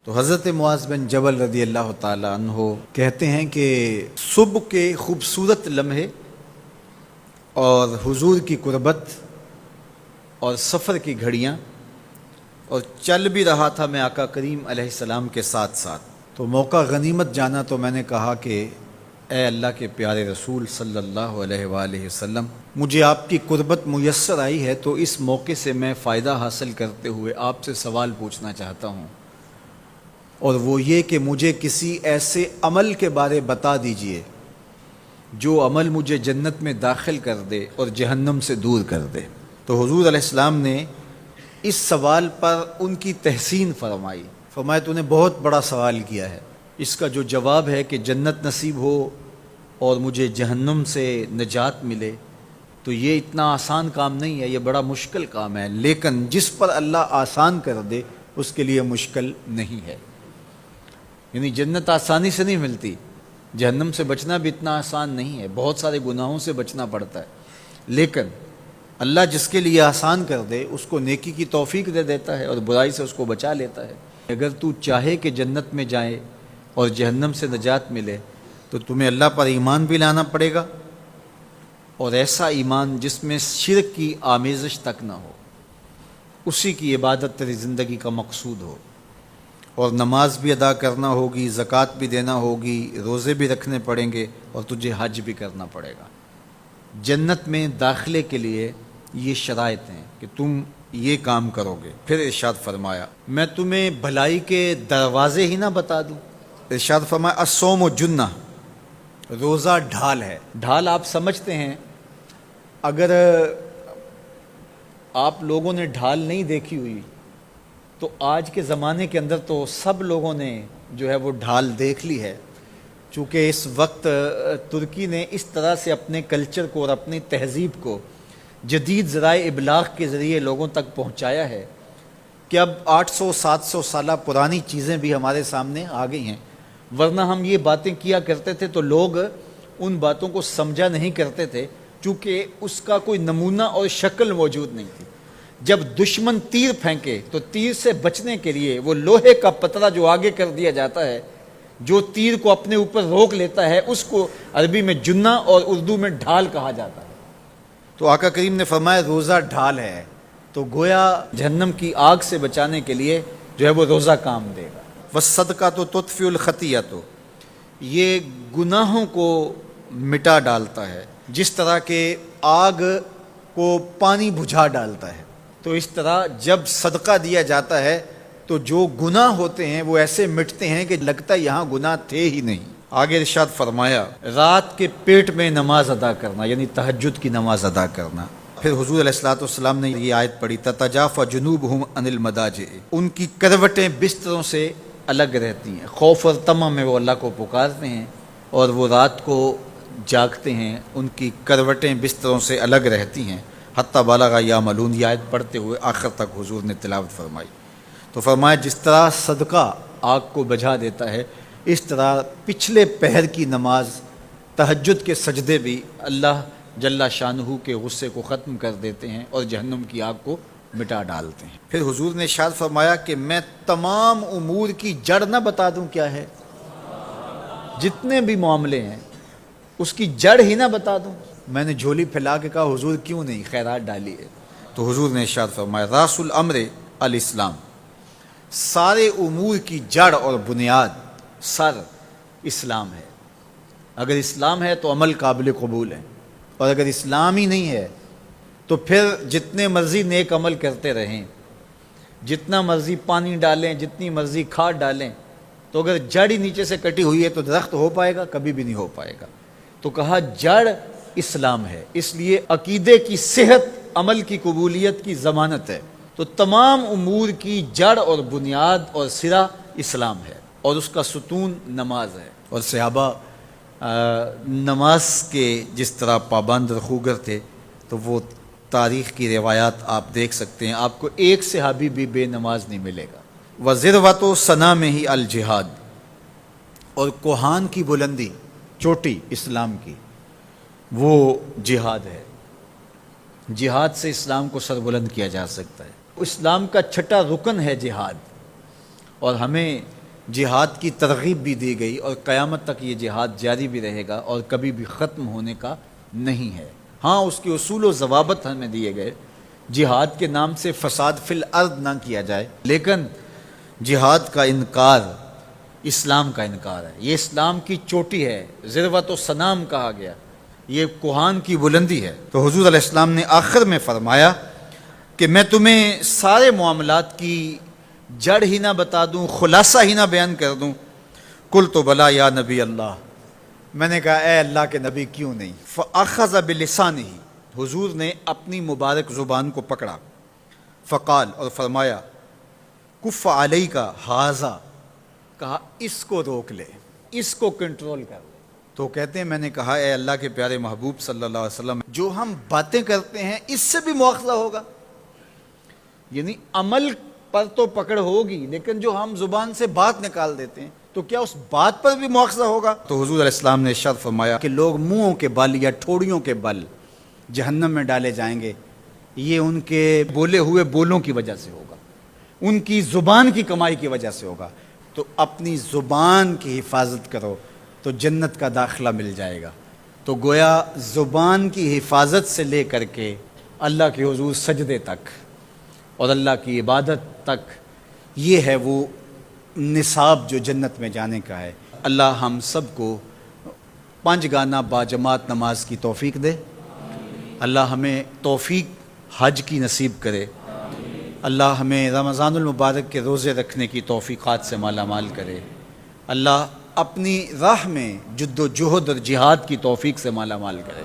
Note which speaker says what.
Speaker 1: تو حضرت معاذ بن جبل رضی اللہ تعالی عنہ کہتے ہیں کہ صبح کے خوبصورت لمحے اور حضور کی قربت اور سفر کی گھڑیاں اور چل بھی رہا تھا میں آقا کریم علیہ السلام کے ساتھ ساتھ، تو موقع غنیمت جانا تو میں نے کہا کہ اے اللہ کے پیارے رسول صلی اللہ علیہ وآلہ وسلم، مجھے آپ کی قربت میسر آئی ہے تو اس موقع سے میں فائدہ حاصل کرتے ہوئے آپ سے سوال پوچھنا چاہتا ہوں، اور وہ یہ کہ مجھے کسی ایسے عمل کے بارے بتا دیجئے جو عمل مجھے جنت میں داخل کر دے اور جہنم سے دور کر دے۔ تو حضور علیہ السلام نے اس سوال پر ان کی تحسین فرمایا تو نے بہت بڑا سوال کیا ہے، اس کا جو جواب ہے کہ جنت نصیب ہو اور مجھے جہنم سے نجات ملے تو یہ اتنا آسان کام نہیں ہے، یہ بڑا مشکل کام ہے، لیکن جس پر اللہ آسان کر دے اس کے لیے مشکل نہیں ہے۔ یعنی جنت آسانی سے نہیں ملتی، جہنم سے بچنا بھی اتنا آسان نہیں ہے، بہت سارے گناہوں سے بچنا پڑتا ہے، لیکن اللہ جس کے لیے آسان کر دے اس کو نیکی کی توفیق دے دیتا ہے اور برائی سے اس کو بچا لیتا ہے۔ اگر تو چاہے کہ جنت میں جائے اور جہنم سے نجات ملے تو تمہیں اللہ پر ایمان بھی لانا پڑے گا، اور ایسا ایمان جس میں شرک کی آمیزش تک نہ ہو، اسی کی عبادت تیری زندگی کا مقصود ہو، اور نماز بھی ادا کرنا ہوگی، زکوٰۃ بھی دینا ہوگی، روزے بھی رکھنے پڑیں گے، اور تجھے حج بھی کرنا پڑے گا۔ جنت میں داخلے کے لیے یہ شرائط ہیں کہ تم یہ کام کرو گے۔ پھر ارشاد فرمایا میں تمہیں بھلائی کے دروازے ہی نہ بتا دوں۔ ارشاد فرمایا الصوم جنہ، روزہ ڈھال ہے۔ ڈھال آپ سمجھتے ہیں، اگر آپ لوگوں نے ڈھال نہیں دیکھی ہوئی تو آج کے زمانے کے اندر تو سب لوگوں نے جو ہے وہ ڈھال دیکھ لی ہے، چونکہ اس وقت ترکی نے اس طرح سے اپنے کلچر کو اور اپنی تہذیب کو جدید ذرائع ابلاغ کے ذریعے لوگوں تک پہنچایا ہے کہ اب 800-700 سالہ پرانی چیزیں بھی ہمارے سامنے آ گئی ہیں، ورنہ ہم یہ باتیں کیا کرتے تھے تو لوگ ان باتوں کو سمجھا نہیں کرتے تھے، چونکہ اس کا کوئی نمونہ اور شکل موجود نہیں تھی۔ جب دشمن تیر پھینکے تو تیر سے بچنے کے لیے وہ لوہے کا پتلا جو آگے کر دیا جاتا ہے، جو تیر کو اپنے اوپر روک لیتا ہے، اس کو عربی میں جنہ اور اردو میں ڈھال کہا جاتا ہے۔ تو آقا کریم نے فرمایا روزہ ڈھال ہے، تو گویا جہنم کی آگ سے بچانے کے لیے جو ہے وہ روزہ کام دے گا۔ والصدقۃ تطفئ الخطیئۃ، یہ گناہوں کو مٹا ڈالتا ہے، جس طرح کہ آگ کو پانی بجھا ڈالتا ہے، تو اس طرح جب صدقہ دیا جاتا ہے تو جو گناہ ہوتے ہیں وہ ایسے مٹتے ہیں کہ لگتا ہے یہاں گناہ تھے ہی نہیں۔ آگے ارشاد فرمایا رات کے پیٹ میں نماز ادا کرنا، یعنی تہجد کی نماز ادا کرنا۔ پھر حضور علیہ الصلوۃ والسلام نے یہ آیت پڑھی تتجافی جنوبہم عن المضاجع، ان کی کروٹیں بستروں سے الگ رہتی ہیں، خوف اور طمع میں وہ اللہ کو پکارتے ہیں اور وہ رات کو جاگتے ہیں، ان کی کروٹیں بستروں سے الگ رہتی ہیں، حتی بلغ یعملون، یہ آیت پڑھتے ہوئے آخر تک حضور نے تلاوت فرمائی۔ تو فرمایا جس طرح صدقہ آگ کو بجھا دیتا ہے، اس طرح پچھلے پہر کی نماز، تہجد کے سجدے بھی اللہ جل شانہ کے غصے کو ختم کر دیتے ہیں اور جہنم کی آگ کو مٹا ڈالتے ہیں۔ پھر حضور نے ارشاد فرمایا کہ میں تمام امور کی جڑ نہ بتا دوں کیا ہے، جتنے بھی معاملے ہیں اس کی جڑ ہی نہ بتا دوں۔ میں نے جھولی پھیلا کے کہا حضور کیوں نہیں، خیرات ڈالی ہے، تو حضور نے ارشاد فرمایا راس الامر الاسلام، سارے امور کی جڑ اور بنیاد، سر اسلام ہے۔ اگر اسلام ہے تو عمل قابل قبول ہے، اور اگر اسلام ہی نہیں ہے تو پھر جتنے مرضی نیک عمل کرتے رہیں، جتنا مرضی پانی ڈالیں، جتنی مرضی کھاد ڈالیں، تو اگر جڑ ہی نیچے سے کٹی ہوئی ہے تو درخت ہو پائے گا؟ کبھی بھی نہیں ہو پائے گا۔ تو کہا جڑ اسلام ہے، اس لیے عقیدے کی صحت عمل کی قبولیت کی ضمانت ہے، تو تمام امور کی جڑ اور بنیاد اور سرا اسلام ہے، اور اس کا ستون نماز ہے۔ اور صحابہ نماز کے جس طرح پابند رخوگر تھے، تو وہ تاریخ کی روایات آپ دیکھ سکتے ہیں، آپ کو ایک صحابی بھی بے نماز نہیں ملے گا۔ وذروۃ صنامہ الجہاد، اور کوہان کی بلندی، چوٹی اسلام کی، وہ جہاد ہے۔ جہاد سے اسلام کو سربلند کیا جا سکتا ہے۔ اسلام کا چھٹا رکن ہے جہاد، اور ہمیں جہاد کی ترغیب بھی دی گئی، اور قیامت تک یہ جہاد جاری بھی رہے گا اور کبھی بھی ختم ہونے کا نہیں ہے۔ ہاں اس کے اصول و ضوابط ہمیں دیے گئے، جہاد کے نام سے فساد فی الارض نہ کیا جائے، لیکن جہاد کا انکار اسلام کا انکار ہے۔ یہ اسلام کی چوٹی ہے، ذروۃ و سنام کہا گیا، یہ کوہان کی بلندی ہے۔ تو حضور علیہ السلام نے آخر میں فرمایا کہ میں تمہیں سارے معاملات کی جڑ ہی نہ بتا دوں، خلاصہ ہی نہ بیان کر دوں؟ قلت بلا یا نبی اللہ، میں نے کہا اے اللہ کے نبی کیوں نہیں؟ فاخذ بلسانہ، حضور نے اپنی مبارک زبان کو پکڑا، فقال، اور فرمایا، کف علیک ھذا، کہا اس کو روک لے، اس کو کنٹرول کر لے۔ تو کہتے ہیں میں نے کہا اے اللہ کے پیارے محبوب صلی اللہ علیہ وسلم، جو ہم باتیں کرتے ہیں اس سے بھی مواخذہ ہوگا؟ یعنی عمل پر تو پکڑ ہوگی، لیکن جو ہم زبان سے بات نکال دیتے ہیں تو کیا اس بات پر بھی مواخذہ ہوگا؟ تو حضور علیہ السلام نے ارشاد فرمایا کہ لوگ منہوں کے بل یا ٹھوڑیوں کے بل جہنم میں ڈالے جائیں گے، یہ ان کے بولے ہوئے بولوں کی وجہ سے ہوگا، ان کی زبان کی کمائی کی وجہ سے ہوگا۔ تو اپنی زبان کی حفاظت کرو تو جنت کا داخلہ مل جائے گا۔ تو گویا زبان کی حفاظت سے لے کر کے اللہ کے حضور سجدے تک اور اللہ کی عبادت تک، یہ ہے وہ نصاب جو جنت میں جانے کا ہے۔ اللہ ہم سب کو 5 گانہ باجماعت نماز کی توفیق دے، اللہ ہمیں توفیق حج کی نصیب کرے، اللہ ہمیں رمضان المبارک کے روزے رکھنے کی توفیقات سے مالا مال کرے، اللہ اپنی راہ میں جد و جہد اور جہاد کی توفیق سے مالا مال کرے۔